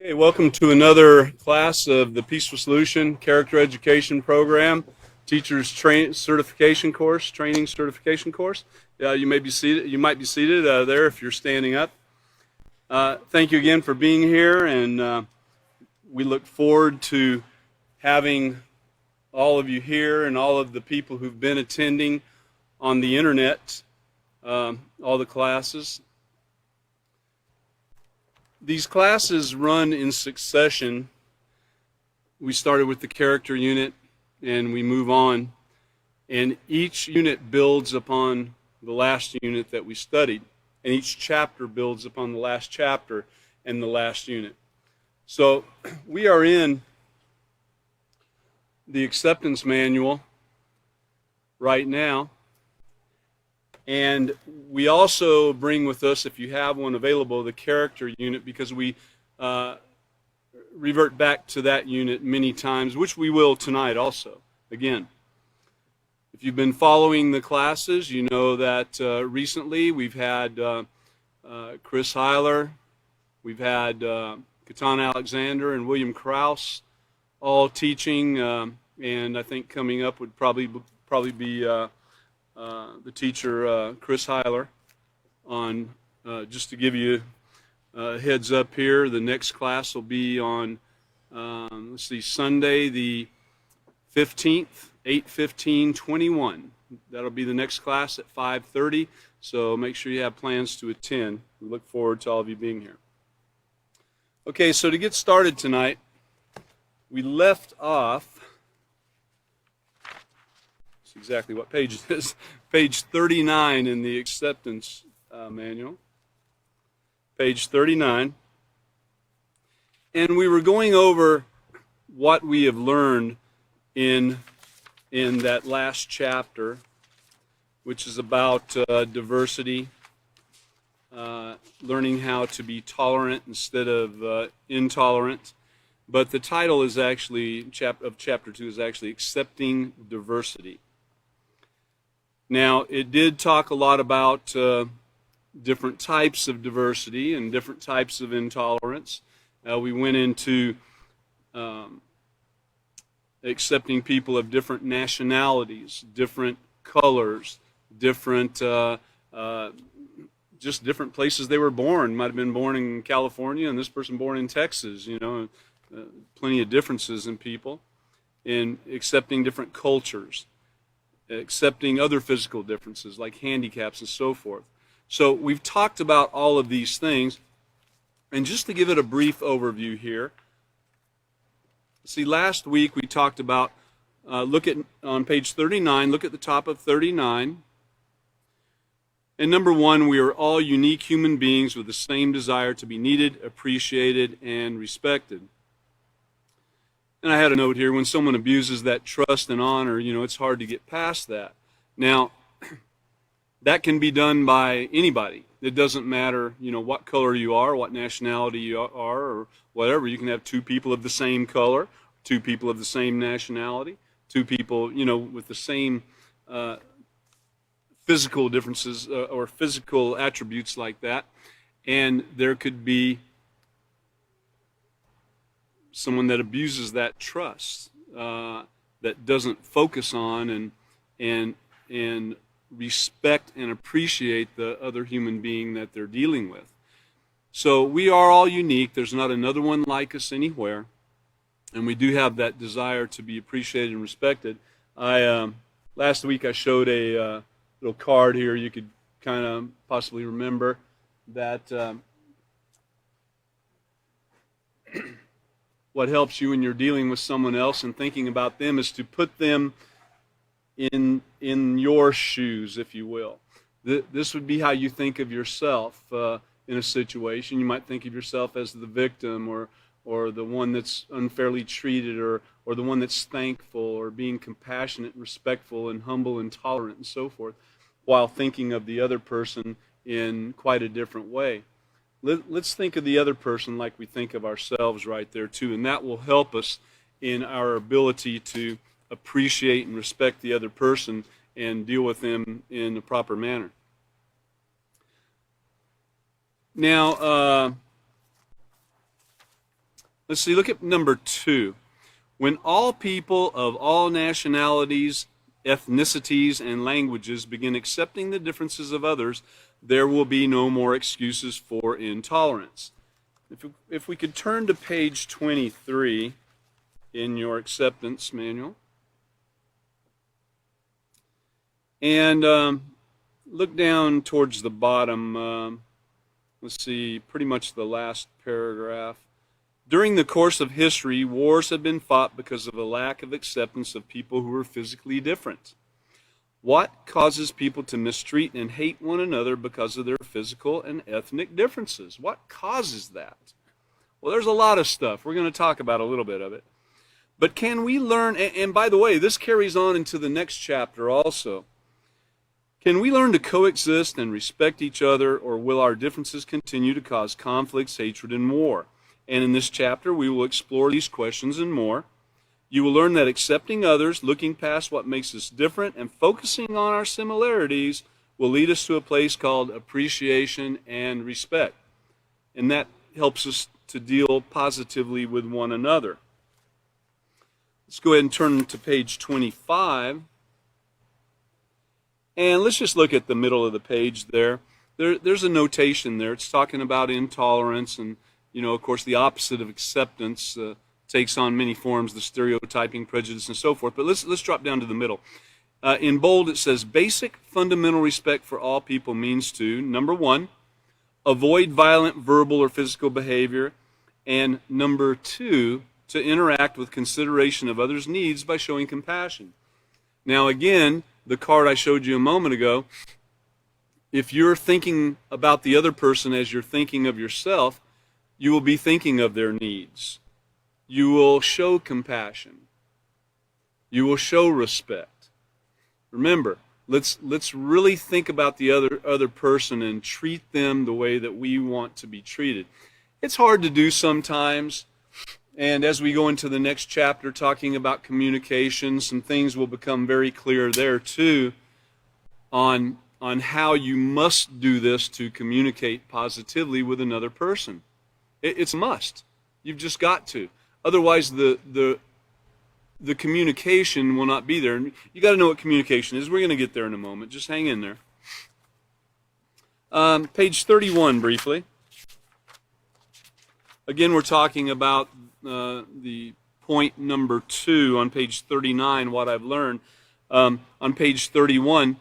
Okay, welcome to another class of the Peaceful Solution Character Education Program, Teachers Certification Course, Training Certification Course. You may be seated. You might be seated there if you're standing up. Thank you again for being here, and we look forward to having all of you here and all of the people who've been attending on the internet, all the classes. These classes run in succession. We started with the character unit and we move on, and each unit builds upon the last unit that we studied, and each chapter builds upon the last chapter and the last unit. So we are in the acceptance manual right now, and we also bring with us, if you have one available, the character unit, because we revert back to that unit many times, which we will tonight also. Again, if you've been following the classes, you know that recently we've had Chris Heiler, we've had Katan Alexander and William Krause all teaching, and I think coming up would probably be the teacher Chris Heiler on, just to give you a heads up here, the next class will be on, let's see, Sunday the 15th, 8:15:21. That'll be the next class at 5:30, so make sure you have plans to attend. We look forward to all of you being here. Okay, so to get started tonight, we left off, exactly what page it is, page 39 in the acceptance manual, page 39, and we were going over what we have learned in that last chapter, which is about diversity, learning how to be tolerant instead of intolerant. But the title is actually of chapter 2 is actually Accepting Diversity. Now, it did talk a lot about different types of diversity and different types of intolerance. We went into accepting people of different nationalities, different colors, different, just different places they were born. Might have been born in California and this person born in Texas, you know, plenty of differences in people, in accepting different cultures, accepting other physical differences like handicaps and so forth. So we've talked about all of these things, and just to give it a brief overview here, see, last week we talked about, look at on page 39, look at the top of 39, and number 1, we are all unique human beings with the same desire to be needed, appreciated, and respected. And I had a note here, when someone abuses that trust and honor, you know, it's hard to get past that. Now, that can be done by anybody. It doesn't matter, you know, what color you are, what nationality you are, or whatever. You can have two people of the same color, two people of the same nationality, two people, you know, with the same physical differences or physical attributes like that. And there could be someone that abuses that trust, that doesn't focus on and respect and appreciate the other human being that they're dealing with. So we are all unique. There's not another one like us anywhere, and we do have that desire to be appreciated and respected. Last week I showed a little card here. You could kind of possibly remember that what helps you when you're dealing with someone else and thinking about them is to put them in your shoes, if you will. This would be how you think of yourself in a situation. You might think of yourself as the victim, or the one that's unfairly treated, or the one that's thankful, or being compassionate and respectful and humble and tolerant and so forth, while thinking of the other person in quite a different way. Let's think of the other person like we think of ourselves right there too, and that will help us in our ability to appreciate and respect the other person and deal with them in a proper manner. Now, Let's see, look at number 2. When all people of all nationalities, ethnicities, and languages begin accepting the differences of others, there will be no more excuses for intolerance. If we could turn to page 23 in your acceptance manual. And look down towards the bottom. Let's see, pretty much the last paragraph. During the course of history, wars have been fought because of a lack of acceptance of people who are physically different. What causes people to mistreat and hate one another because of their physical and ethnic differences? What causes that? Well, there's a lot of stuff. We're going to talk about a little bit of it. But can we learn, and by the way, this carries on into the next chapter also. Can we learn to coexist and respect each other, or will our differences continue to cause conflicts, hatred, and war? And in this chapter, we will explore these questions and more. You will learn that accepting others, looking past what makes us different, and focusing on our similarities will lead us to a place called appreciation and respect. And that helps us to deal positively with one another. Let's go ahead and turn to page 25. And let's just look at the middle of the page there. There's a notation there. It's talking about intolerance, and, of course, the opposite of acceptance takes on many forms, the stereotyping, prejudice, and so forth. But let's drop down to the middle. In bold, it says, basic fundamental respect for all people means to, number 1, avoid violent verbal or physical behavior, and number 2, to interact with consideration of others' needs by showing compassion. Now, again, the card I showed you a moment ago, if you're thinking about the other person as you're thinking of yourself, you will be thinking of their needs. You will show compassion. You will show respect. Remember, let's really think about the other person and treat them the way that we want to be treated. It's hard to do sometimes, and as we go into the next chapter talking about communication, some things will become very clear there too on how you must do this to communicate positively with another person. It's a must. You've just got to. Otherwise, the communication will not be there. And you got to know what communication is. We're going to get there in a moment. Just hang in there. Page 31, briefly. Again, we're talking about the point number 2 on page 39, what I've learned. On page 31,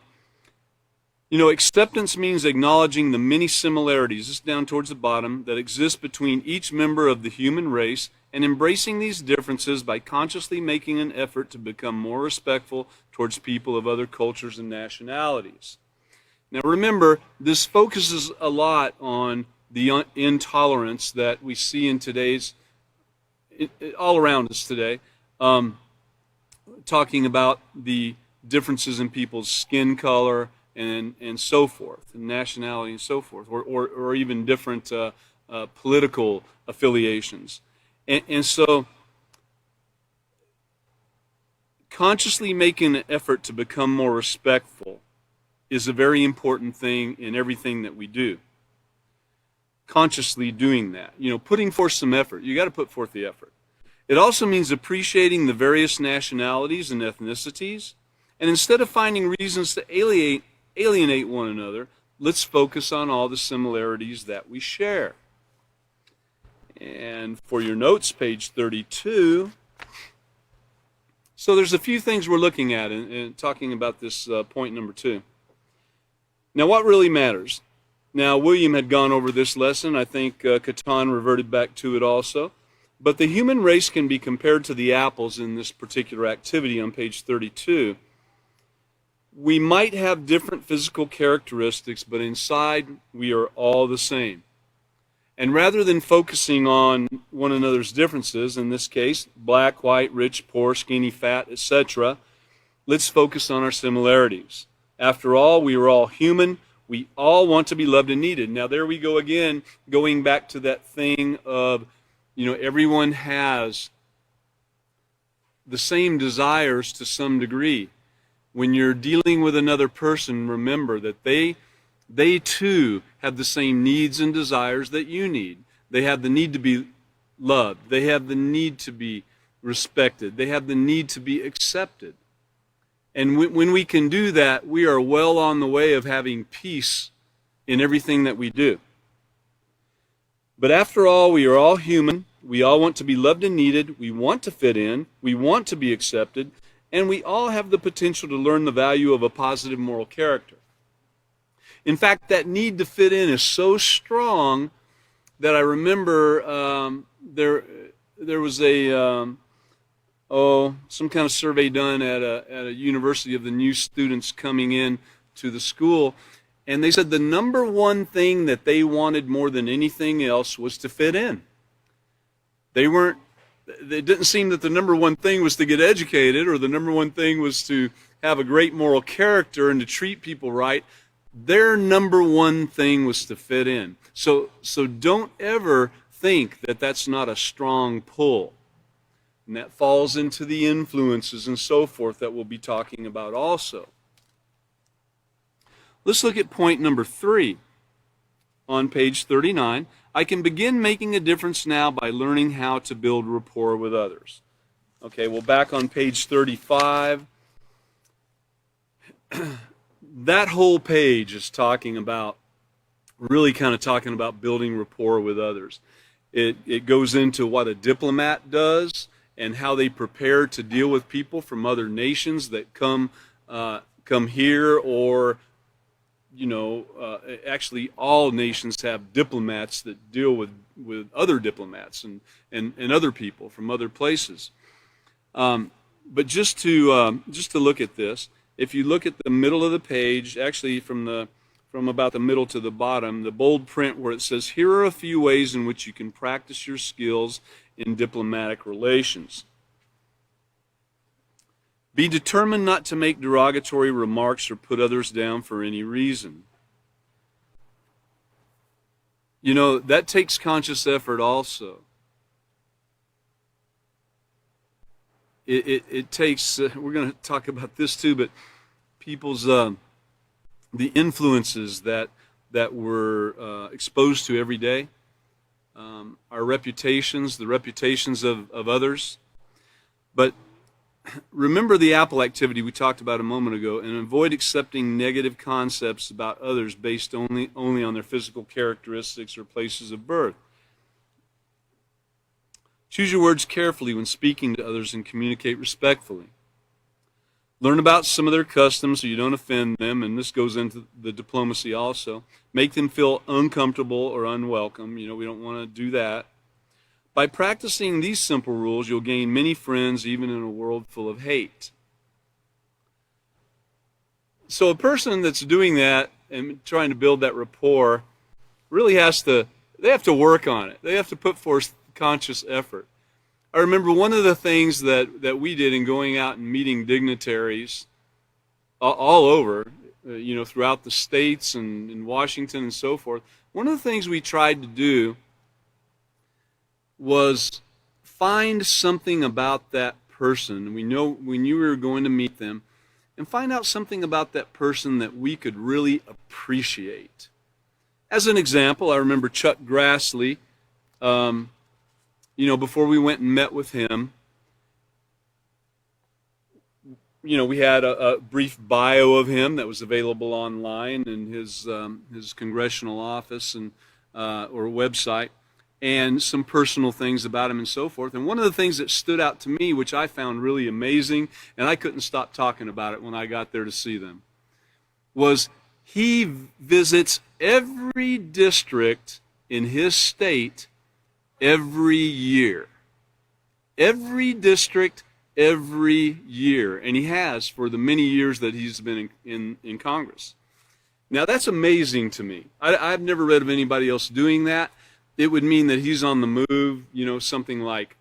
acceptance means acknowledging the many similarities, this is down towards the bottom, that exist between each member of the human race, and embracing these differences by consciously making an effort to become more respectful towards people of other cultures and nationalities. Now remember, this focuses a lot on the intolerance that we see in today's, all around us today, talking about the differences in people's skin color and so forth, and nationality and so forth, or even different political affiliations. And so consciously making an effort to become more respectful is a very important thing in everything that we do. Consciously doing that, putting forth some effort. You got to put forth the effort. It also means appreciating the various nationalities and ethnicities, and instead of finding reasons to alienate one another, let's focus on all the similarities that we share. And for your notes, page 32. So there's a few things we're looking at in talking about this point number 2. Now, what really matters? Now, William had gone over this lesson. I think Catan reverted back to it also. But the human race can be compared to the apples in this particular activity on page 32. We might have different physical characteristics, but inside we are all the same. And rather than focusing on one another's differences, in this case, black, white, rich, poor, skinny, fat, etc., let's focus on our similarities. After all, we are all human. We all want to be loved and needed. Now, there we go again, going back to that thing of, everyone has the same desires to some degree. When you're dealing with another person, remember that they too have the same needs and desires that you need. They have the need to be loved. They have the need to be respected. They have the need to be accepted. And when we can do that, we are well on the way of having peace in everything that we do. But after all, we are all human. We all want to be loved and needed. We want to fit in. We want to be accepted. And we all have the potential to learn the value of a positive moral character. In fact, that need to fit in is so strong that I remember there was some kind of survey done at a university of the new students coming in to the school, and they said the number one thing that they wanted more than anything else was to fit in. It didn't seem that the number one thing was to get educated, or the number one thing was to have a great moral character and to treat people right. Their number one thing was to fit in. So don't ever think that that's not a strong pull. And that falls into the influences and so forth that we'll be talking about also. Let's look at point number 3 on page 39. I can begin making a difference now by learning how to build rapport with others. Okay, well, back on page 35, that whole page is talking about, really kind of talking about building rapport with others. It goes into what a diplomat does and how they prepare to deal with people from other nations that come here, or actually all nations have diplomats that deal with other diplomats and other people from other places. But just to look at this, if you look at the middle of the page, actually from about the middle to the bottom, the bold print where it says, here are a few ways in which you can practice your skills in diplomatic relations. Be determined not to make derogatory remarks or put others down for any reason. That takes conscious effort also. It takes, we're going to talk about this too, but people's, the influences that we're exposed to every day, our reputations, the reputations of others. But remember the apple activity we talked about a moment ago, and avoid accepting negative concepts about others based only on their physical characteristics or places of birth. Choose your words carefully when speaking to others and communicate respectfully. Learn about some of their customs so you don't offend them, and this goes into the diplomacy also. Make them feel uncomfortable or unwelcome. We don't want to do that. By practicing these simple rules, you'll gain many friends even in a world full of hate. So a person that's doing that and trying to build that rapport really they have to work on it. They have to put forth conscious effort. I remember one of the things that we did in going out and meeting dignitaries all over, throughout the states and in Washington and so forth. One of the things we tried to do was find something about that person. We knew we were going to meet them, and find out something about that person that we could really appreciate. As an example, I remember Chuck Grassley. Before we went and met with him, we had a brief bio of him that was available online in his congressional office and or website, and some personal things about him and so forth. And one of the things that stood out to me, which I found really amazing, and I couldn't stop talking about it when I got there to see them, was he visits every district in his state every year. Every district, every year. And he has for the many years that he's been in Congress. Now that's amazing to me. I've never read of anybody else doing that. It would mean that he's on the move, something like,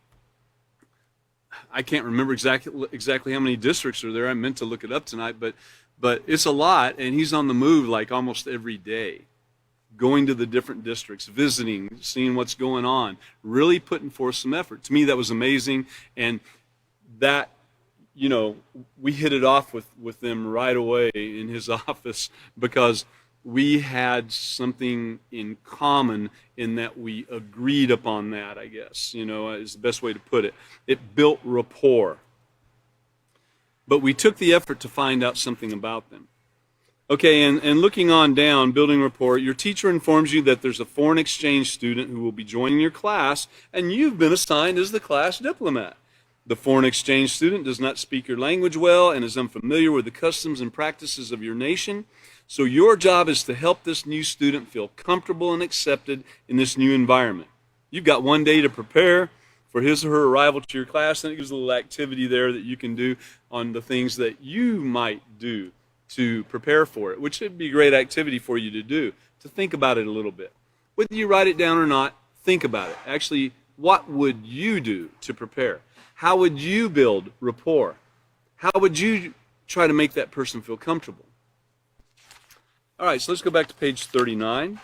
I can't remember exactly how many districts are there. I meant to look it up tonight, but it's a lot, and he's on the move like almost every day, going to the different districts, visiting, seeing what's going on, really putting forth some effort. To me, that was amazing, and that, we hit it off with them right away in his office, because we had something in common in that we agreed upon that, I guess, is the best way to put it. It built rapport. But we took the effort to find out something about them. Okay, and looking on down, building rapport, your teacher informs you that there's a foreign exchange student who will be joining your class, and you've been assigned as the class diplomat. The foreign exchange student does not speak your language well and is unfamiliar with the customs and practices of your nation. So your job is to help this new student feel comfortable and accepted in this new environment. You've got one day to prepare for his or her arrival to your class, and it gives a little activity there that you can do on the things that you might do to prepare for it, which would be a great activity for you to do, to think about it a little bit. Whether you write it down or not, think about it. Actually, what would you do to prepare? How would you build rapport? How would you try to make that person feel comfortable? All right, so let's go back to page 39.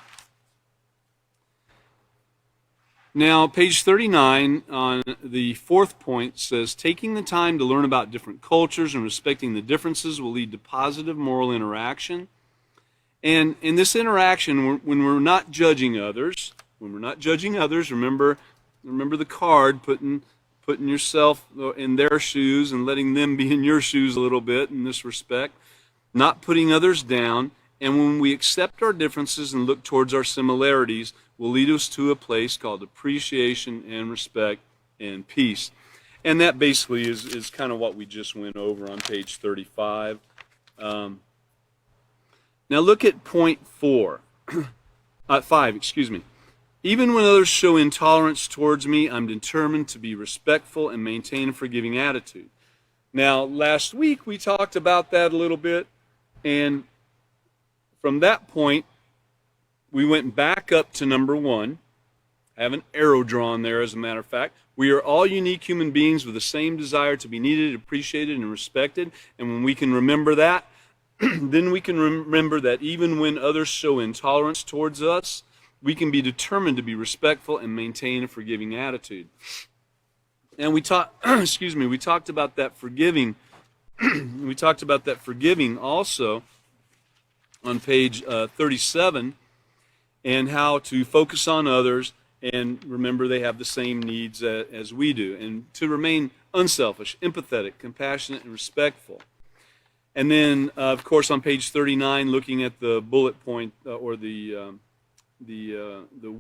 Now, page 39 on the fourth point says, taking the time to learn about different cultures and respecting the differences will lead to positive moral interaction. And in this interaction, when we're not judging others, remember the card, putting yourself in their shoes and letting them be in your shoes a little bit in this respect, not putting others down. And when we accept our differences and look towards our similarities, will lead us to a place called appreciation and respect and peace. And that basically is kind of what we just went over on page 35. Now look at point 5. Even when others show intolerance towards me, I'm determined to be respectful and maintain a forgiving attitude. Now, last week we talked about that a little bit, and from that point, we went back up to number 1. I have an arrow drawn there, as a matter of fact. We are all unique human beings with the same desire to be needed, appreciated, and respected. And when we can remember that, then we can remember that even when others show intolerance towards us, we can be determined to be respectful and maintain a forgiving attitude. And we talked about that forgiving. We talked about that forgiving also on page 37, and how to focus on others and remember they have the same needs as we do, and to remain unselfish, empathetic, compassionate, and respectful. And then, of course, on page 39, looking at the bullet point or the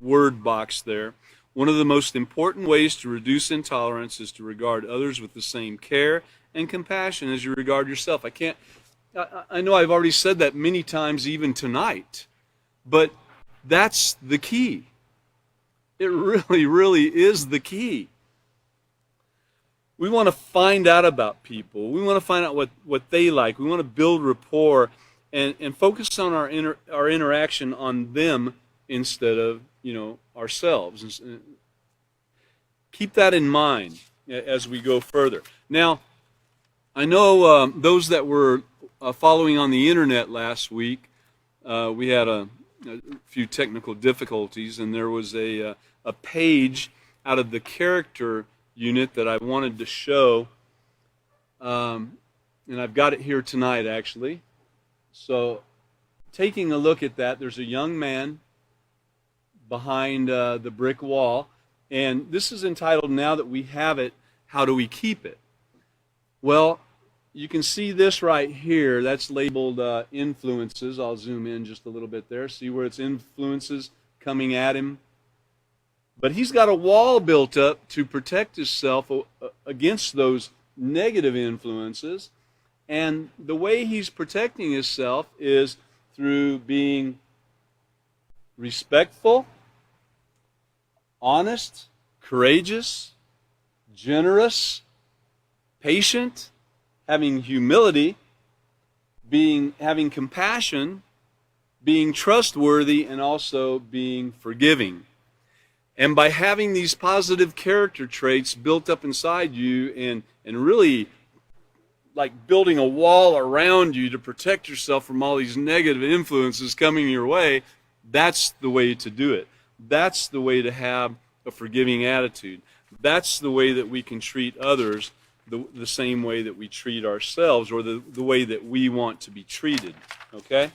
word box there, one of the most important ways to reduce intolerance is to regard others with the same care and compassion as you regard yourself. I know I've already said that many times even tonight, but that's the key. It really, really is the key. We want to find out about people. We want to find out what they like. We want to build rapport and focus on our interaction on them instead of ourselves. Keep that in mind as we go further. Now, I know those that were following on the internet last week, we had a few technical difficulties, and there was a page out of the character unit that I wanted to show, and I've got it here tonight actually. So taking a look at that, there's a young man behind the brick wall, and this is entitled, Now That We Have It, How Do We Keep It? Well, you can see this right here. That's labeled influences. I'll zoom in just a little bit there. See where it's influences coming at him? But he's got a wall built up to protect himself against those negative influences. And the way he's protecting himself is through being respectful, honest, courageous, generous, patient, having humility, having compassion, being trustworthy, and also being forgiving. And by having these positive character traits built up inside you and really like building a wall around you to protect yourself from all these negative influences coming your way, that's the way to do it. That's the way to have a forgiving attitude. That's the way that we can treat others the same way that we treat ourselves, or the way that we want to be treated. Okay?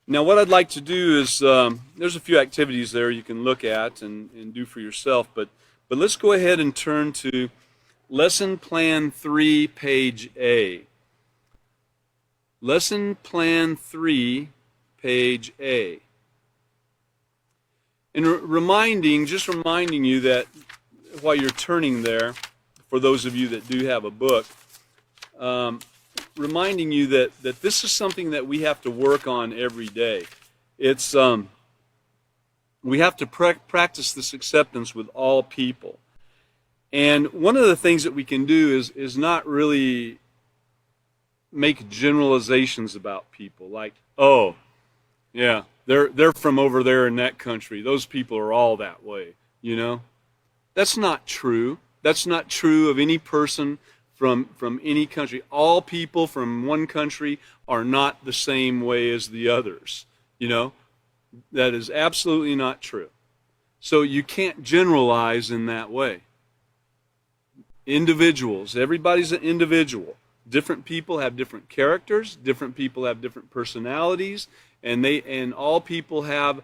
Now, what I'd like to do is, there's a few activities there you can look at and do for yourself, but let's go ahead and turn to Lesson Plan 3, page A. Lesson Plan 3, page A. And just reminding you that while you're turning there, for those of you that do have a book, reminding you that this is something that we have to work on every day. It's we have to practice this acceptance with all people. And one of the things that we can do is not really make generalizations about people, like, oh, yeah, they're from over there in that country. Those people are all that way, you know? That's not true. That's not true of any person from any country. All people from one country are not the same way as the others, you know? That is absolutely not true. So you can't generalize in that way. Individuals, everybody's an individual. Different people have different characters, different people have different personalities, and all people have,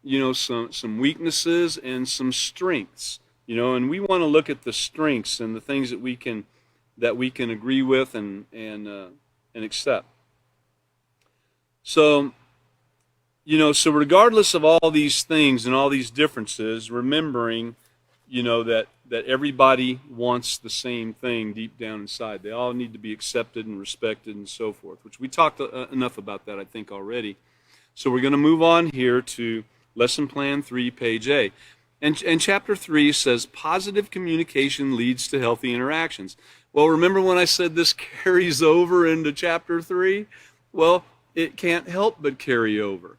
you know, some weaknesses and some strengths, you know, and we want to look at the strengths and the things that we can agree with and accept. So, you know, so regardless of all these things and all these differences, remembering, you know, that everybody wants the same thing deep down inside. They all need to be accepted and respected and so forth, which we talked enough about that, I think, already. So we're going to move on here to Lesson Plan 3, page A. And Chapter 3 says, positive communication leads to healthy interactions. Well, remember when I said this carries over into Chapter 3? Well, it can't help but carry over.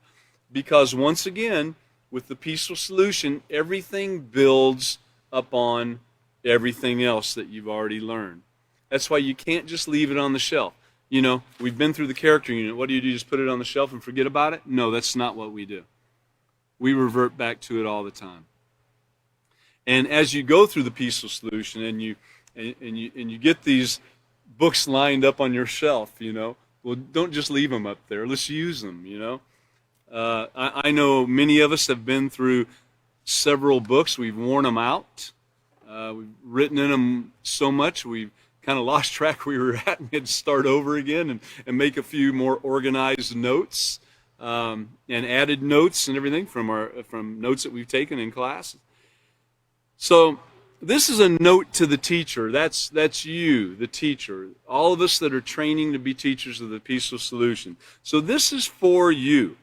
Because once again, with the peaceful solution, everything builds upon everything else that you've already learned. That's why you can't just leave it on the shelf. You know, we've been through the character unit. What do? Just put it on the shelf and forget about it? No, that's not what we do. We revert back to it all the time. And as you go through the peaceful solution and you get these books lined up on your shelf, you know, well, don't just leave them up there. Let's use them, you know. I know many of us have been through several books. We've worn them out. We've written in them so much we've kind of lost track where we were at and had to start over again and make a few more organized notes and added notes and everything from notes that we've taken in class. So this is a note to the teacher. That's you, the teacher. All of us that are training to be teachers of the peaceful solution. So this is for you.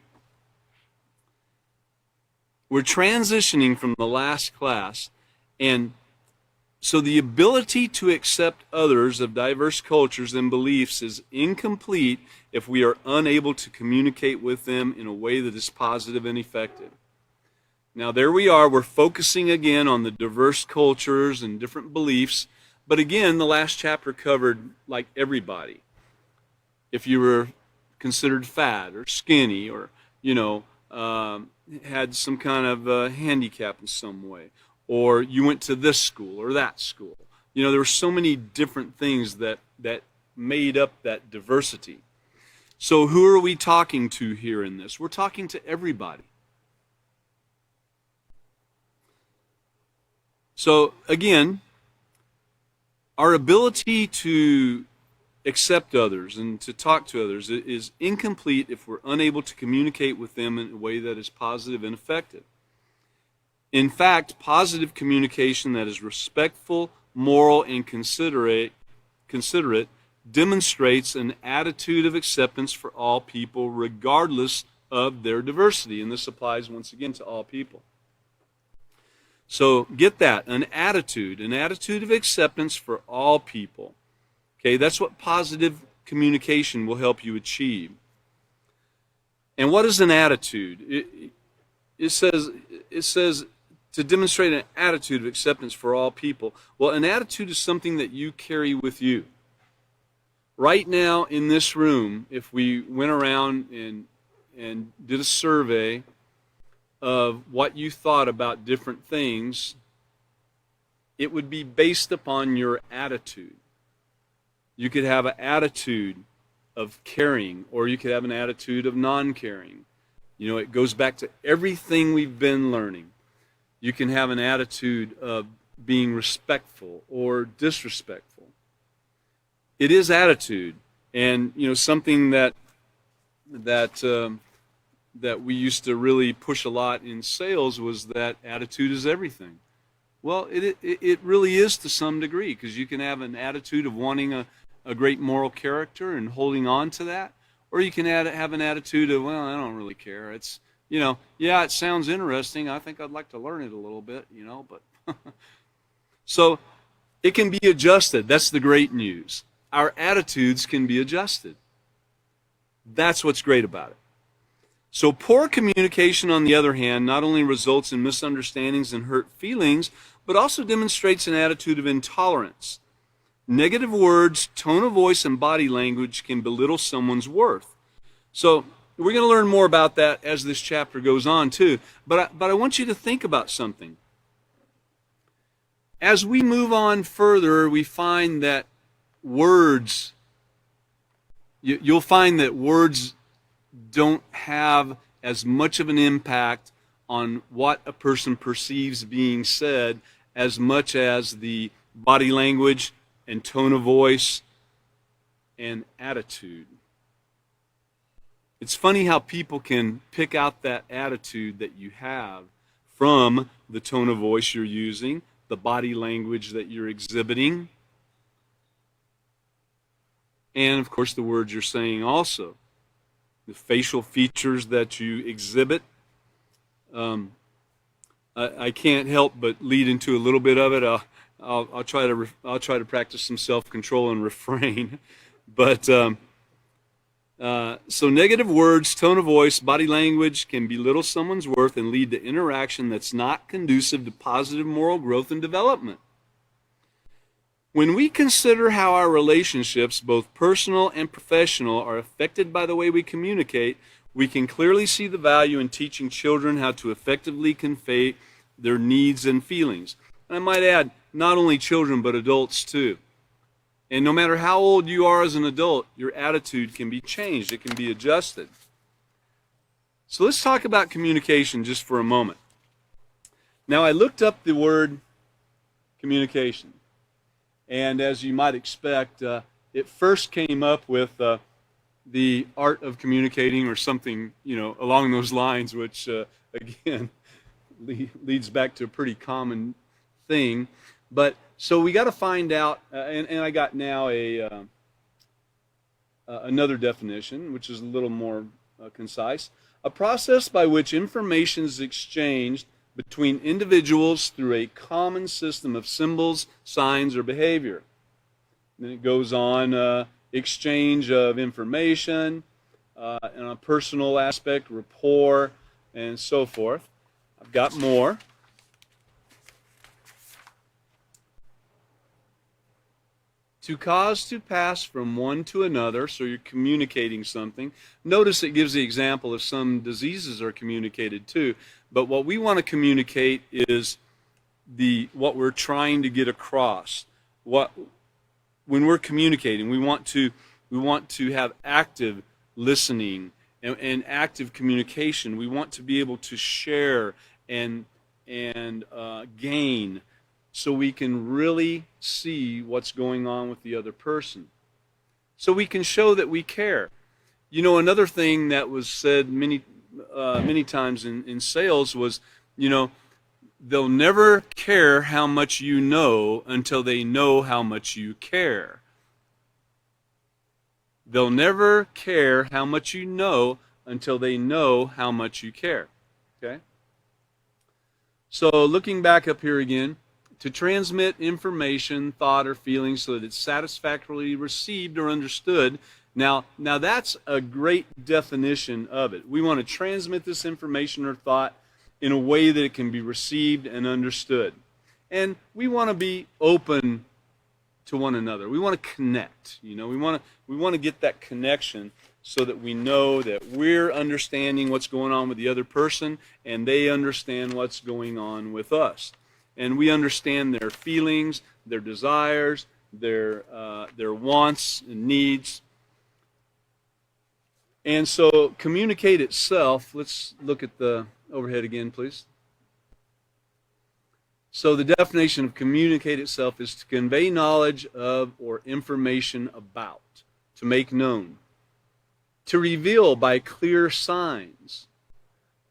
We're transitioning from the last class, and so the ability to accept others of diverse cultures and beliefs is incomplete if we are unable to communicate with them in a way that is positive and effective. Now there we are, we're focusing again on the diverse cultures and different beliefs, but again, the last chapter covered like everybody. If you were considered fat or skinny or, you know, had some kind of handicap in some way, or you went to this school or that school. You know, there were so many different things that made up that diversity. So who are we talking to here in this? We're talking to everybody. So again, our ability to accept others and to talk to others is incomplete if we're unable to communicate with them in a way that is positive and effective. In fact, positive communication that is respectful, moral, and considerate demonstrates an attitude of acceptance for all people regardless of their diversity. And this applies once again to all people. So get that, an attitude of acceptance for all people. Okay, that's what positive communication will help you achieve. And what is an attitude? It says to demonstrate an attitude of acceptance for all people. Well, an attitude is something that you carry with you. Right now in this room, if we went around and did a survey of what you thought about different things, it would be based upon your attitude. You could have an attitude of caring, or you could have an attitude of non-caring. You know, it goes back to everything we've been learning. You can have an attitude of being respectful or disrespectful. It is attitude, and you know, something that we used to really push a lot in sales was that attitude is everything. Well, it really is to some degree, because you can have an attitude of wanting a great moral character and holding on to that, or you can have an attitude of, well, I don't really care. It's, you know, yeah, it sounds interesting. I think I'd like to learn it a little bit, you know, but so it can be adjusted. That's the great news. Our attitudes can be adjusted. That's what's great about it. So poor communication, on the other hand, not only results in misunderstandings and hurt feelings, but also demonstrates an attitude of intolerance. Negative words, tone of voice, and body language can belittle someone's worth. So we're going to learn more about that as this chapter goes on too. But I want you to think about something. As we move on further, we find that words, you'll find that words don't have as much of an impact on what a person perceives being said as much as the body language and tone of voice and attitude. It's funny how people can pick out that attitude that you have from the tone of voice you're using, the body language that you're exhibiting, and of course the words you're saying also. The facial features that you exhibit. I can't help but lead into a little bit of it. I'll try to practice some self-control and refrain. But so negative words, tone of voice, body language can belittle someone's worth and lead to interaction that's not conducive to positive moral growth and development. When we consider how our relationships, both personal and professional, are affected by the way we communicate, we can clearly see the value in teaching children how to effectively convey their needs and feelings. And I might add, not only children, but adults too. And no matter how old you are as an adult, your attitude can be changed. It can be adjusted. So let's talk about communication just for a moment. Now, I looked up the word communication. And as you might expect, it first came up with the art of communicating or something, you know, along those lines, which, again, leads back to a pretty common thing. But so we got to find out, and I got now another definition, which is a little more concise. A process by which information is exchanged between individuals through a common system of symbols, signs, or behavior. And then it goes on, exchange of information, and a personal aspect, rapport, and so forth. I've got more. To cause to pass from one to another, so you're communicating something. Notice it gives the example of some diseases are communicated too. But what we want to communicate is what we're trying to get across. When we're communicating, we want to have active listening and active communication. We want to be able to share and gain, so we can really see what's going on with the other person. So we can show that we care. You know, another thing that was said many times in sales was, you know, they'll never care how much you know until they know how much you care. They'll never care how much you know until they know how much you care. Okay? So looking back up here again, to transmit information, thought, or feeling so that it's satisfactorily received or understood. Now that's a great definition of it. We want to transmit this information or thought in a way that it can be received and understood. And we want to be open to one another. We want to connect. You know, we want to get that connection so that we know that we're understanding what's going on with the other person and they understand what's going on with us. And we understand their feelings, their desires, their wants and needs. And so communicate itself, let's look at the overhead again, please. So the definition of communicate itself is to convey knowledge of or information about, to make known, to reveal by clear signs,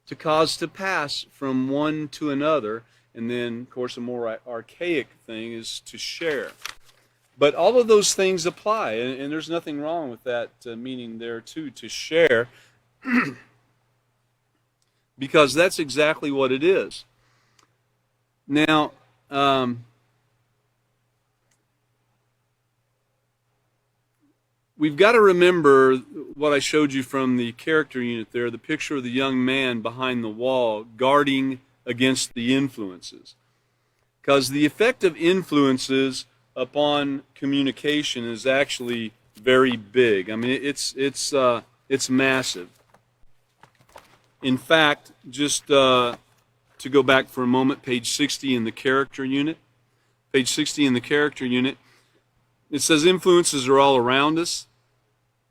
to cause to pass from one to another, and then, of course, a more archaic thing is to share. But all of those things apply, and there's nothing wrong with that meaning there too, to share, because that's exactly what it is. Now, we've got to remember what I showed you from the character unit there, the picture of the young man behind the wall guarding against the influences. Because the effect of influences upon communication is actually very big. I mean, it's massive. In fact, just to go back for a moment, page 60 in the character unit. Page 60 in the character unit, it says influences are all around us.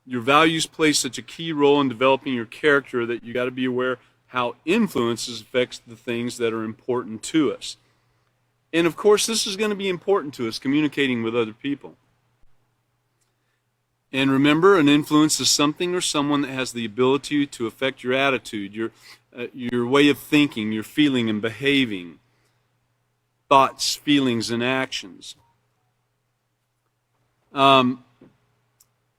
Your values play such a key role in developing your character that you got to be aware how influences affects the things that are important to us. And of course, this is going to be important to us, communicating with other people. And remember, an influence is something or someone that has the ability to affect your attitude, your way of thinking, your feeling and behaving, thoughts, feelings, and actions. On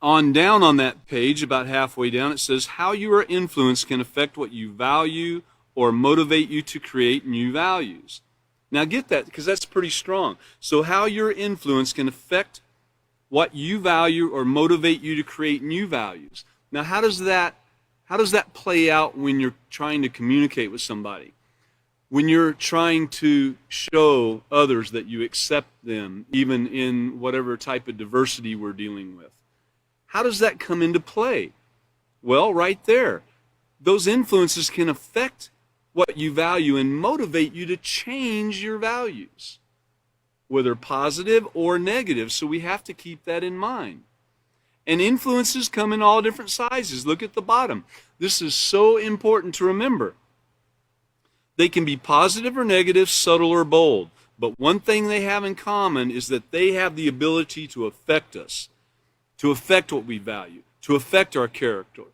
down on that page, about halfway down, it says how you are influenced can affect what you value or motivate you to create new values. Now get that, because that's pretty strong. So how your influence can affect what you value or motivate you to create new values. Now how does that play out when you're trying to communicate with somebody? When you're trying to show others that you accept them, even in whatever type of diversity we're dealing with. How does that come into play? Well, right there. Those influences can affect what you value and motivate you to change your values, whether positive or negative. So we have to keep that in mind. And influences come in all different sizes. Look at the bottom. This is so important to remember. They can be positive or negative, subtle or bold. But one thing they have in common is that they have the ability to affect us, to affect what we value, to affect our character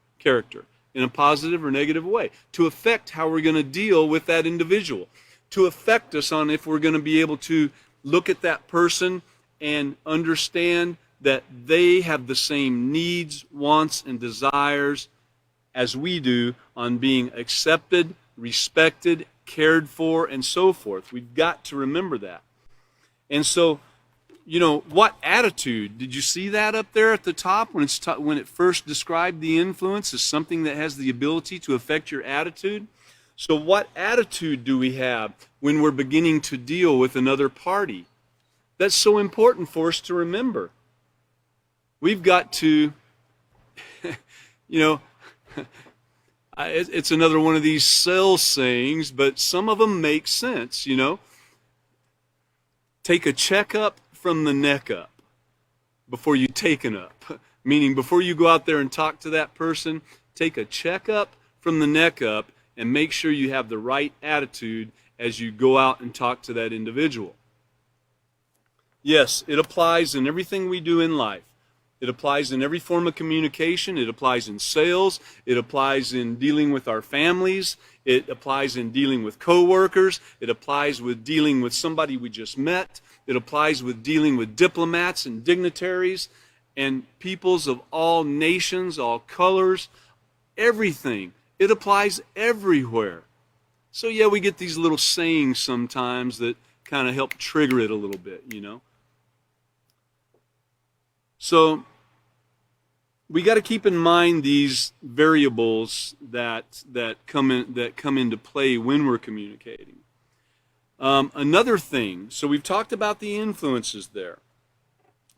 in a positive or negative way, to affect how we're going to deal with that individual, to affect us on if we're going to be able to look at that person and understand that they have the same needs, wants, and desires as we do on being accepted, respected, cared for, and so forth. We've got to remember that. And so, what attitude? Did you see that up there at the top when it first described the influence as something that has the ability to affect your attitude? So what attitude do we have when we're beginning to deal with another party? That's so important for us to remember. We've got to, it's another one of these sales sayings, but some of them make sense, Take a checkup from the neck up before you take an up. Meaning before you go out there and talk to that person, take a checkup from the neck up and make sure you have the right attitude as you go out and talk to that individual. Yes, it applies in everything we do in life. It applies in every form of communication. It applies in sales. It applies in dealing with our families. It applies in dealing with coworkers. It applies with dealing with somebody we just met. It applies with dealing with diplomats and dignitaries and peoples of all nations, all colors, everything. It applies everywhere. So yeah, we get these little sayings sometimes that kind of help trigger it a little bit, So we got to keep in mind these variables that come into play when we're communicating. Another thing, so we've talked about the influences there.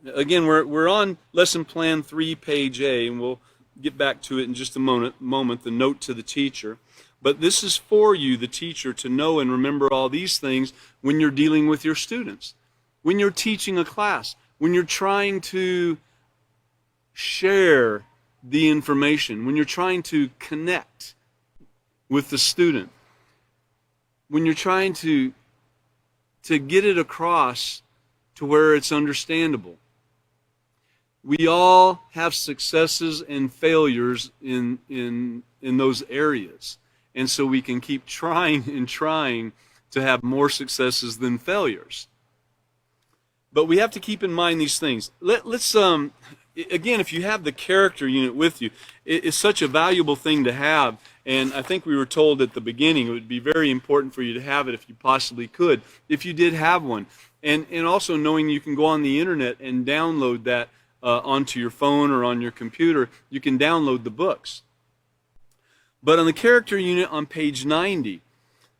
Again, we're on lesson plan 3, page A, and we'll get back to it in just a moment, the note to the teacher. But this is for you, the teacher, to know and remember all these things when you're dealing with your students, when you're teaching a class, when you're trying to share the information, when you're trying to connect with the student, when you're trying to get it across to where it's understandable. We all have successes and failures in those areas. And so we can keep trying and trying to have more successes than failures. But we have to keep in mind these things. Let's again, if you have the character unit with you, it's such a valuable thing to have. And I think we were told at the beginning it would be very important for you to have it if you possibly could, if you did have one. And also knowing you can go on the internet and download that onto your phone or on your computer. You can download the books. But on the character unit on page 90,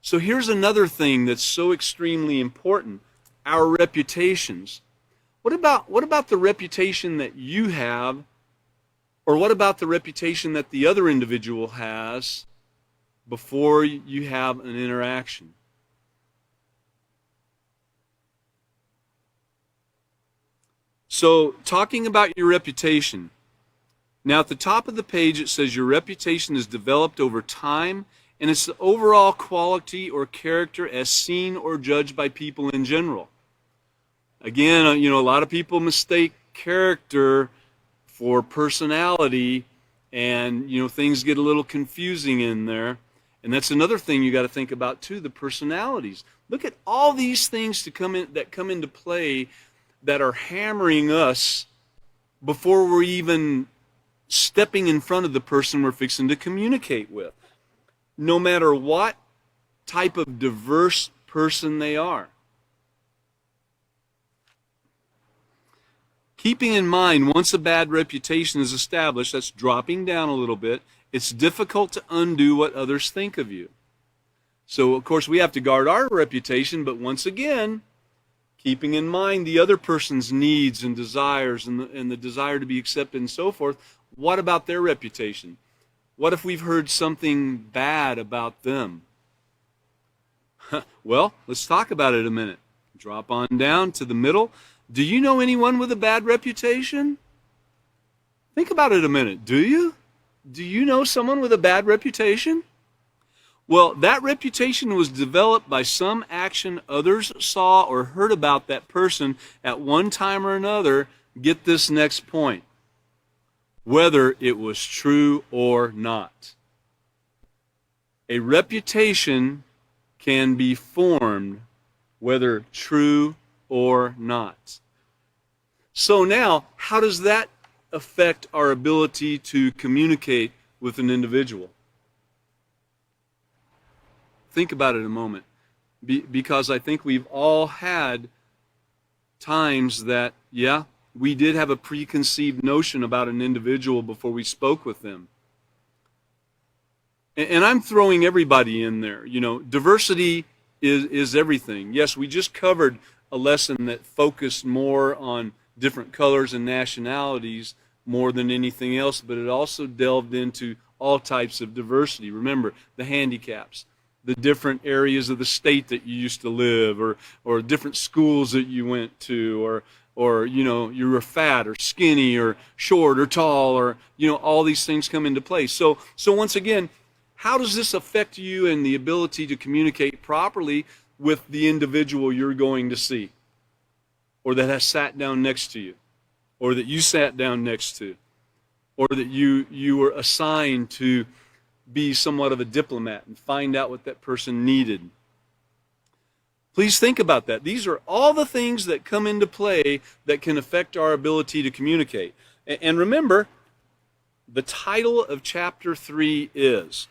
so here's another thing that's so extremely important, our reputations. What about the reputation that you have, or what about the reputation that the other individual has before you have an interaction? So, talking about your reputation. Now, at the top of the page, it says your reputation is developed over time, and it's the overall quality or character as seen or judged by people in general. Again, a lot of people mistake character for personality, and, things get a little confusing in there. And that's another thing you got to think about, too, the personalities. Look at all these things that come into play that are hammering us before we're even stepping in front of the person we're fixing to communicate with, no matter what type of diverse person they are. Keeping in mind, once a bad reputation is established, that's dropping down a little bit, it's difficult to undo what others think of you. So, of course, we have to guard our reputation, but once again, keeping in mind the other person's needs and desires and the desire to be accepted and so forth, what about their reputation? What if we've heard something bad about them? Well, let's talk about it a minute. Drop on down to the middle. Do you know anyone with a bad reputation? Think about it a minute. Do you? Do you know someone with a bad reputation? Well, that reputation was developed by some action others saw or heard about that person at one time or another. Get this next point. Whether it was true or not. A reputation can be formed whether true or not. So now, how does that affect our ability to communicate with an individual? Think about it a moment, because I think we've all had times that, we did have a preconceived notion about an individual before we spoke with them. And I'm throwing everybody in there. Diversity is everything. Yes, we just covered a lesson that focused more on different colors and nationalities more than anything else, but it also delved into all types of diversity. Remember, the handicaps, the different areas of the state that you used to live, or different schools that you went to, or you were fat or skinny or short or tall, or all these things come into play. So once again, how does this affect you and the ability to communicate properly with the individual you're going to see, or that has sat down next to you, or that you sat down next to, or that you were assigned to be somewhat of a diplomat and find out what that person needed? Please think about that. These are all the things that come into play that can affect our ability to communicate. And remember, the title of chapter 3 is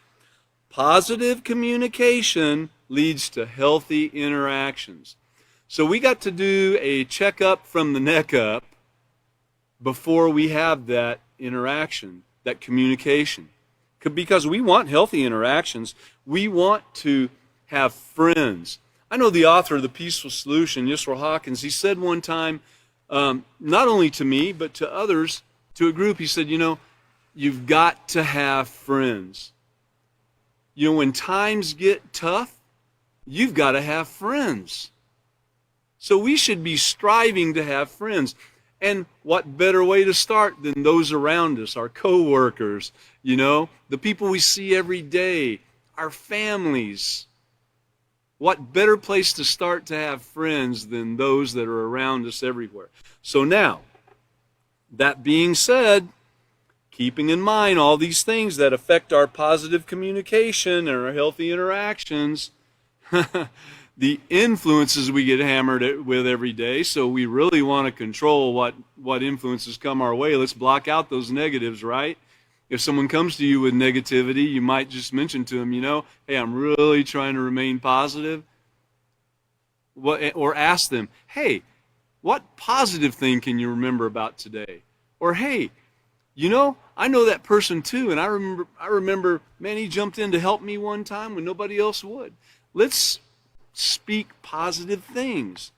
Positive Communication Leads to Healthy Interactions. So we got to do a checkup from the neck up before we have that interaction, that communication. Because we want healthy interactions. We want to have friends. I know the author of The Peaceful Solution, Yusra Hawkins, he said one time, not only to me, but to others, to a group, he said, you've got to have friends. When times get tough, you've got to have friends. So we should be striving to have friends. And what better way to start than those around us, our coworkers, the people we see every day, our families. What better place to start to have friends than those that are around us everywhere? So now, that being said, keeping in mind all these things that affect our positive communication and our healthy interactions, the influences we get hammered with every day, so we really want to control what influences come our way. Let's block out those negatives, right? If someone comes to you with negativity, you might just mention to them, hey, I'm really trying to remain positive. Or ask them, hey, what positive thing can you remember about today? Or, hey, I know that person too, and I remember, man, he jumped in to help me one time when nobody else would. Let's speak positive things.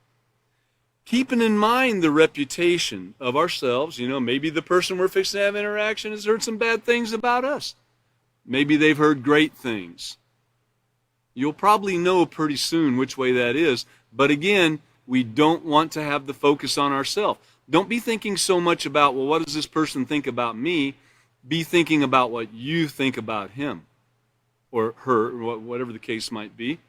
Keeping in mind the reputation of ourselves, maybe the person we're fixing to have interaction has heard some bad things about us. Maybe they've heard great things. You'll probably know pretty soon which way that is. But again, we don't want to have the focus on ourselves. Don't be thinking so much about, well, what does this person think about me? Be thinking about what you think about him or her, whatever the case might be.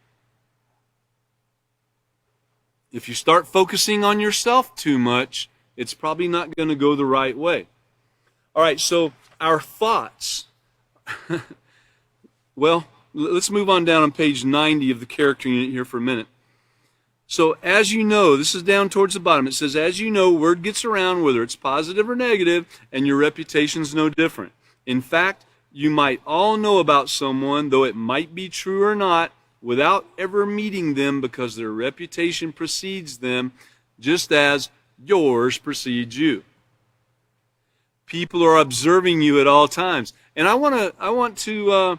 If you start focusing on yourself too much, it's probably not going to go the right way. All right, so our thoughts. Well, let's move on down page 90 of the character unit here for a minute. So as you know, this is down towards the bottom. It says, as you know, word gets around whether it's positive or negative, and your reputation's no different. In fact, you might all know about someone, though it might be true or not, without ever meeting them because their reputation precedes them, just as yours precedes you. People are observing you at all times. And I want to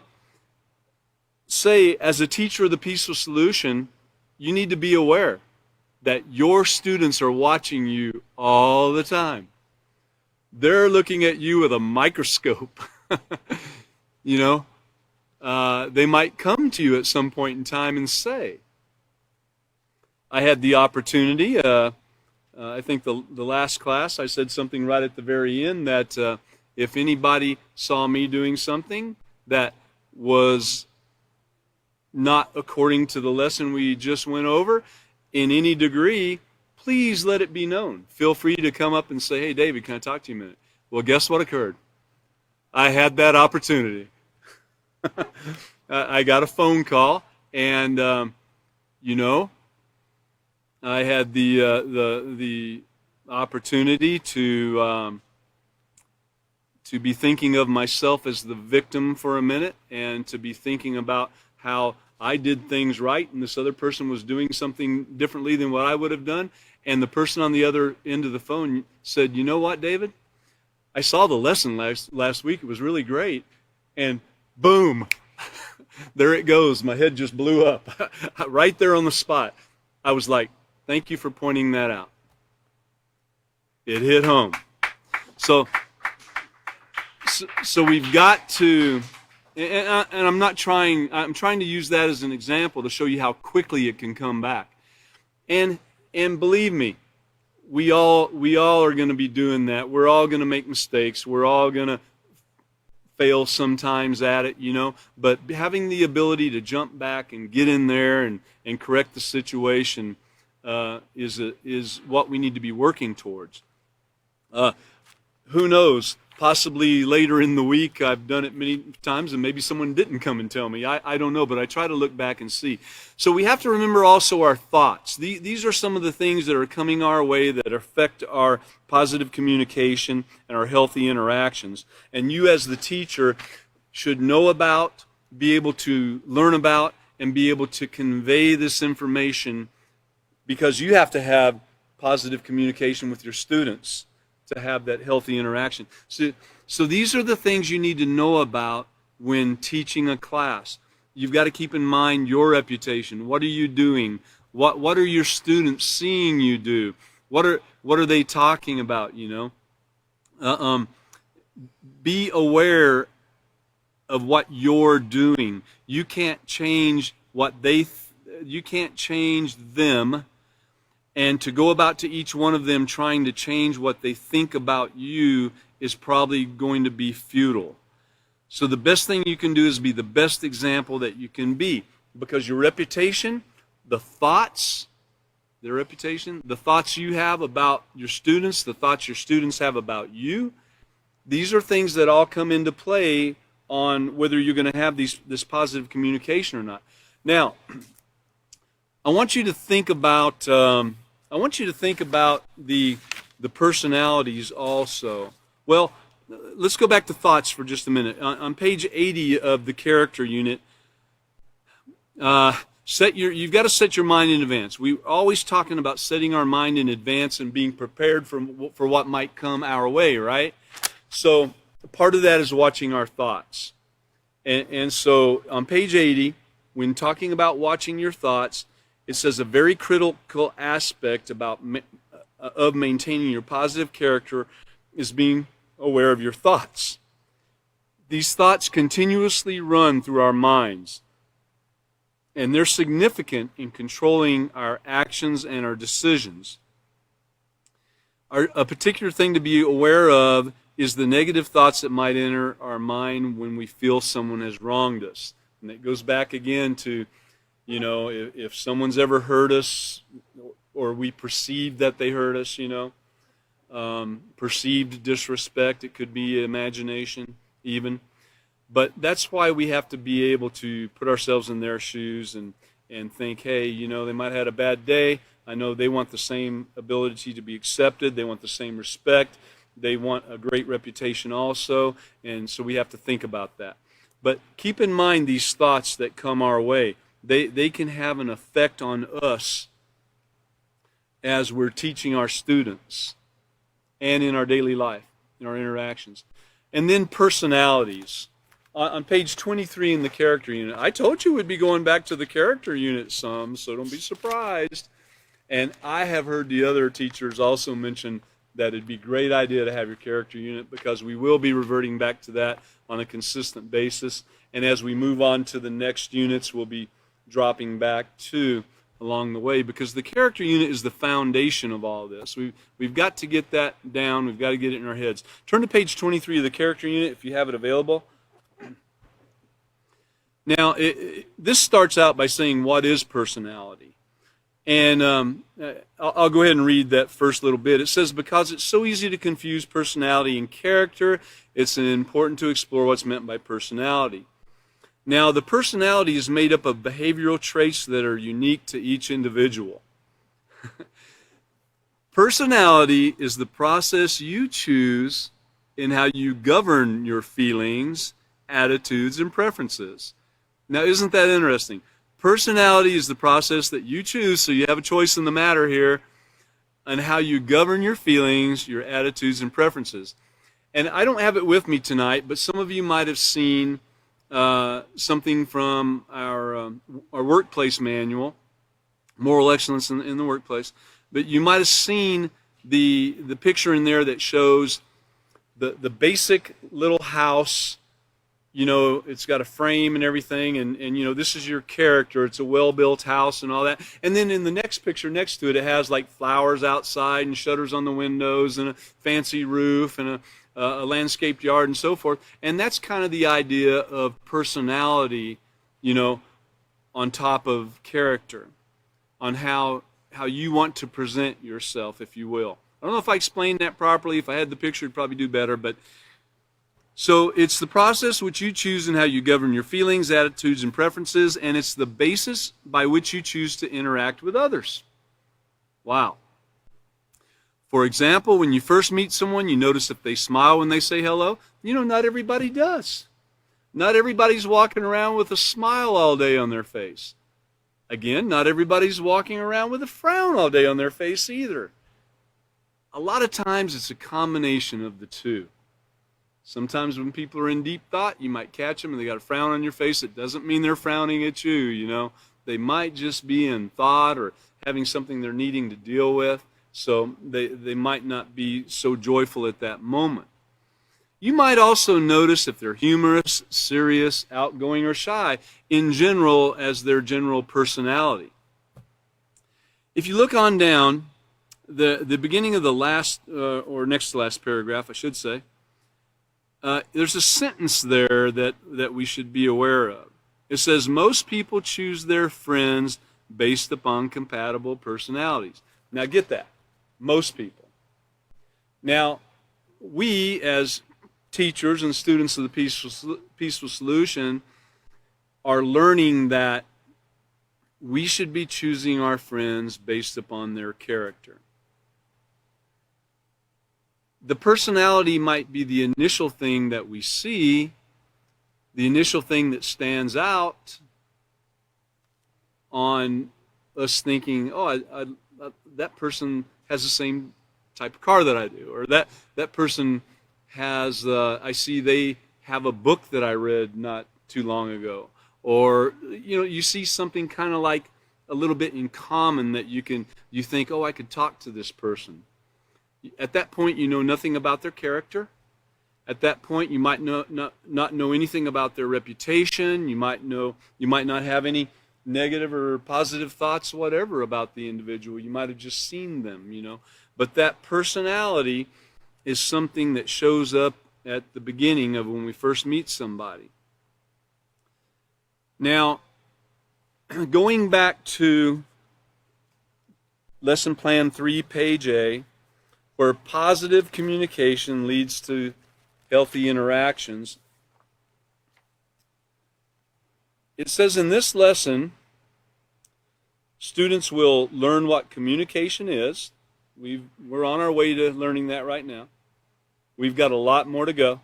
say, as a teacher of the Peaceful Solution, you need to be aware that your students are watching you all the time. They're looking at you with a microscope. They might come to you at some point in time and say, I had the opportunity, I think the last class, I said something right at the very end that if anybody saw me doing something that was not according to the lesson we just went over, in any degree, please let it be known. Feel free to come up and say, hey, David, can I talk to you a minute? Well, guess what occurred? I had that opportunity. I got a phone call, and, I had the opportunity to be thinking of myself as the victim for a minute, and to be thinking about how I did things right and this other person was doing something differently than what I would have done. And the person on the other end of the phone said, you know what, David? I saw the lesson last week. It was really great. And boom, there it goes. My head just blew up right there on the spot. I was like, thank you for pointing that out. It hit home. So we've got to... And I'm trying to use that as an example to show you how quickly it can come back. And believe me, we all are going to be doing that. We're all going to make mistakes. We're all going to fail sometimes at it, But having the ability to jump back and get in there and correct the situation is what we need to be working towards. Who knows? Possibly later in the week, I've done it many times, and maybe someone didn't come and tell me. I don't know, but I try to look back and see. So we have to remember also our thoughts. These are some of the things that are coming our way that affect our positive communication and our healthy interactions. And you as the teacher should know about, be able to learn about, and be able to convey this information, because you have to have positive communication with your students to have that healthy interaction. So these are the things you need to know about when teaching a class. You've got to keep in mind your reputation. What are you doing? What are your students seeing you do? What are they talking about, Be aware of what you're doing. You can't change you can't change them, And to go about to each one of them trying to change what they think about you is probably going to be futile. So the best thing you can do is be the best example that you can be, because your reputation, the thoughts, their reputation, the thoughts you have about your students, the thoughts your students have about you, these are things that all come into play on whether you're going to have this positive communication or not. Now, I want you to think about the personalities also. Well, let's go back to thoughts for just a minute. On page 80 of the character unit, you've got to set your mind in advance. We're always talking about setting our mind in advance and being prepared for what might come our way, right? So part of that is watching our thoughts. And so on page 80, when talking about watching your thoughts, it says a very critical aspect of maintaining your positive character is being aware of your thoughts. These thoughts continuously run through our minds, and they're significant in controlling our actions and our decisions. A particular thing to be aware of is the negative thoughts that might enter our mind when we feel someone has wronged us. And it goes back again to, if someone's ever hurt us, or we perceive that they hurt us, perceived disrespect, it could be imagination even. But that's why we have to be able to put ourselves in their shoes and think, hey, they might have had a bad day. I know they want the same ability to be accepted. They want the same respect. They want a great reputation also. And so we have to think about that. But keep in mind these thoughts that come our way. They can have an effect on us as we're teaching our students and in our daily life, in our interactions. And then personalities. On page 23 in the character unit, I told you we'd be going back to the character unit some, so don't be surprised. And I have heard the other teachers also mention that it'd be a great idea to have your character unit, because we will be reverting back to that on a consistent basis. And as we move on to the next units, we'll be dropping back to along the way, because the character unit is the foundation of all this. We've got to get that down. We've got to get it in our heads. Turn to page 23 of the character unit if you have it available. Now, this starts out by saying, what is personality? And I'll go ahead and read that first little bit. It says, because it's so easy to confuse personality and character, it's important to explore what's meant by personality. Now, the personality is made up of behavioral traits that are unique to each individual. Personality is the process you choose in how you govern your feelings, attitudes, and preferences. Now, isn't that interesting? Personality is the process that you choose, so you have a choice in the matter here, on how you govern your feelings, your attitudes, and preferences. And I don't have it with me tonight, but some of you might have seen something from our workplace manual, Moral Excellence in the Workplace. But you might have seen the picture in there that shows the basic little house. It's got a frame and everything, and this is your character. It's a well-built house and all that. And then in the next picture next to it, it has like flowers outside and shutters on the windows and a fancy roof and a landscaped yard and so forth. And that's kind of the idea of personality, on top of character, on how you want to present yourself, if you will. I don't know if I explained that properly. If I had the picture, it'd probably do better, but so it's the process which you choose in how you govern your feelings, attitudes, and preferences, and it's the basis by which you choose to interact with others. Wow. For example, when you first meet someone, you notice if they smile when they say hello. Not everybody does. Not everybody's walking around with a smile all day on their face. Again, not everybody's walking around with a frown all day on their face either. A lot of times it's a combination of the two. Sometimes when people are in deep thought, you might catch them and they got a frown on your face. It doesn't mean they're frowning at you, They might just be in thought or having something they're needing to deal with, so they might not be so joyful at that moment. You might also notice if they're humorous, serious, outgoing, or shy, in general as their general personality. If you look on down, the beginning of the last, or next to last paragraph, I should say, there's a sentence there that we should be aware of. It says, most people choose their friends based upon compatible personalities. Now get that. Most people. Now, we as teachers and students of the Peaceful Solution are learning that we should be choosing our friends based upon their character. The personality might be the initial thing that we see, the initial thing that stands out on us thinking, oh, that person has the same type of car that I do, or that person has, I see they have a book that I read not too long ago, or you see something kind of like a little bit in common that you think, oh, I could talk to this person. At that point, you know nothing about their character. At that point, you might not know anything about their reputation. You might not have any negative or positive thoughts, whatever, about the individual. You might have just seen them, But that personality is something that shows up at the beginning of when we first meet somebody. Now, going back to Lesson Plan 3, page A, where positive communication leads to healthy interactions, it says in this lesson, students will learn what communication is. We're on our way to learning that right now. We've got a lot more to go.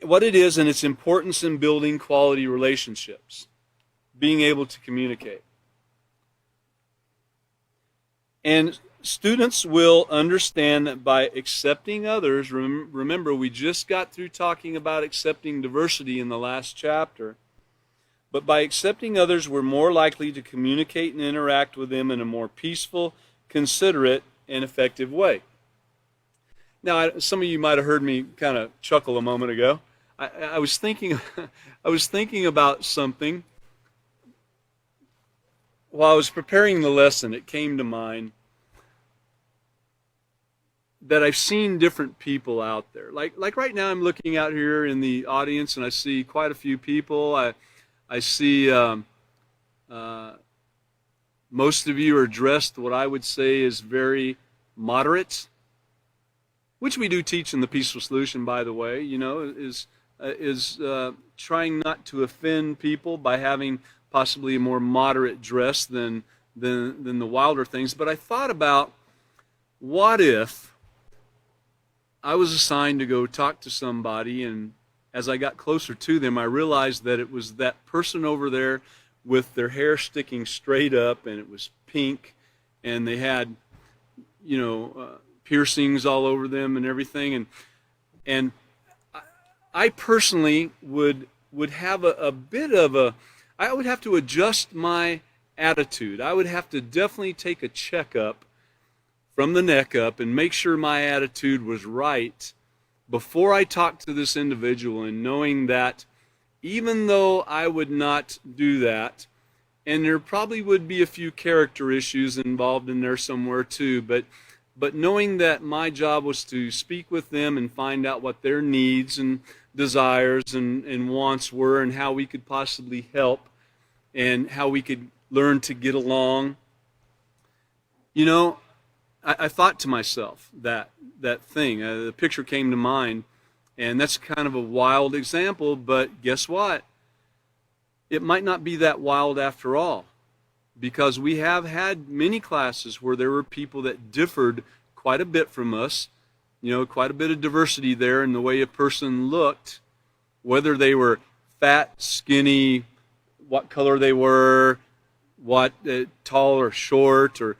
What it is and its importance in building quality relationships, being able to communicate. And students will understand that by accepting others, remember we just got through talking about accepting diversity in the last chapter, but by accepting others, we're more likely to communicate and interact with them in a more peaceful, considerate, and effective way. Now, some of you might have heard me kind of chuckle a moment ago. I was thinking about something while I was preparing the lesson. It came to mind that I've seen different people out there. Like right now, I'm looking out here in the audience, and I see quite a few people. I see most of you are dressed what I would say is very moderate, which we do teach in the Peaceful Solution, by the way. Is trying not to offend people by having possibly a more moderate dress than the wilder things. But I thought about, what if I was assigned to go talk to somebody, and as I got closer to them, I realized that it was that person over there with their hair sticking straight up, and it was pink, and they had, piercings all over them and everything, and I personally would have a bit of I would have to adjust my attitude. I would have to definitely take a checkup from the neck up and make sure my attitude was right before I talked to this individual, and knowing that even though I would not do that, and there probably would be a few character issues involved in there somewhere too, but knowing that my job was to speak with them and find out what their needs and desires and wants were, and how we could possibly help, and how we could learn to get along. I thought to myself that thing. The picture came to mind, and that's kind of a wild example, but guess what? It might not be that wild after all, because we have had many classes where there were people that differed quite a bit from us, quite a bit of diversity there in the way a person looked, whether they were fat, skinny, what color they were, what tall or short, or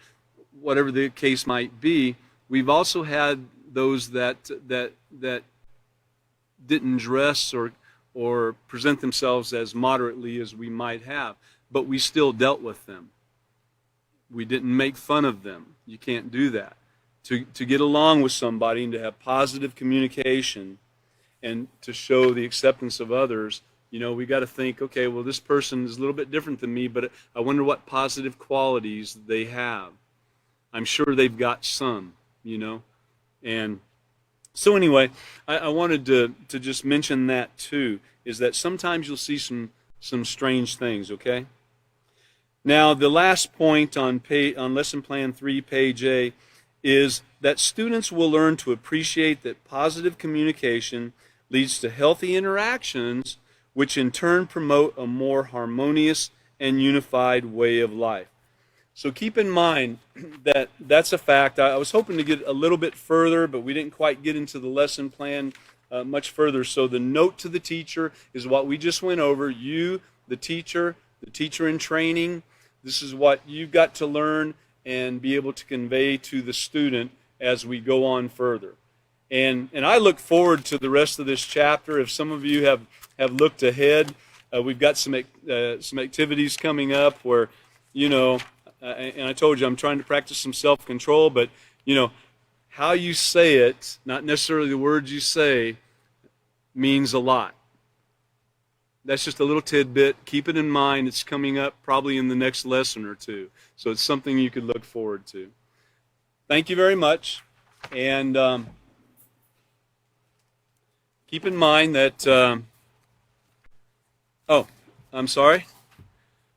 whatever the case might be. We've also had those that didn't dress or present themselves as moderately as we might have, but we still dealt with them. We didn't make fun of them. You can't do that. To get along with somebody and to have positive communication and to show the acceptance of others, You know, we got to think, okay, well, this person is a little bit different than me, but I wonder what positive qualities they have. I'm sure they've got some, you know. And so anyway, I wanted to just mention that too, is that sometimes you'll see some strange things, okay? Now, the last point on Lesson Plan 3, page A, is that students will learn to appreciate that positive communication leads to healthy interactions, which in turn promote a more harmonious and unified way of life. So keep in mind that that's a fact. I was hoping to get a little bit further, but we didn't quite get into the lesson plan much further. So the note to the teacher is what we just went over. You, the teacher in training, this is what you've got to learn and be able to convey to the student as we go on further. And I look forward to the rest of this chapter. If some of you have looked ahead, we've got some activities coming up where, you know, and I told you I'm trying to practice some self-control, but, you know, how you say it, not necessarily the words you say, means a lot. That's just a little tidbit. Keep it in mind. It's coming up probably in the next lesson or two. So it's something you could look forward to. Thank you very much. And keep in mind that, I'm sorry.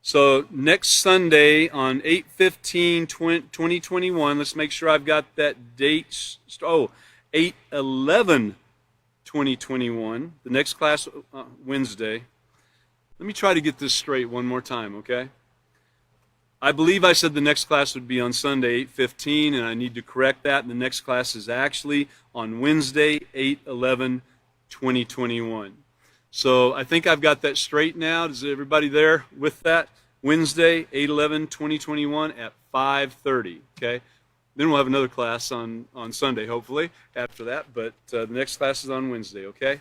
So next Sunday on 8/15/2021, let's make sure I've got that date. 8/11/2021, the next class Wednesday. Let me try to get this straight one more time, okay? I believe I said the next class would be on Sunday, 8/15, and I need to correct that. And the next class is actually on Wednesday, 8/11/2021. So I think I've got that straight now. Is everybody there with that? Wednesday, 8/11/2021 at 5:30, okay? Then we'll have another class on Sunday, hopefully, after that. But the next class is on Wednesday, okay?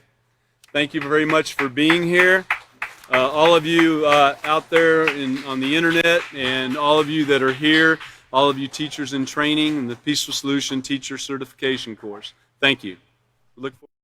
Thank you very much for being here. All of you out there on the internet, and all of you that are here, all of you teachers in training in the Peaceful Solution Teacher Certification course. Thank you. Look forward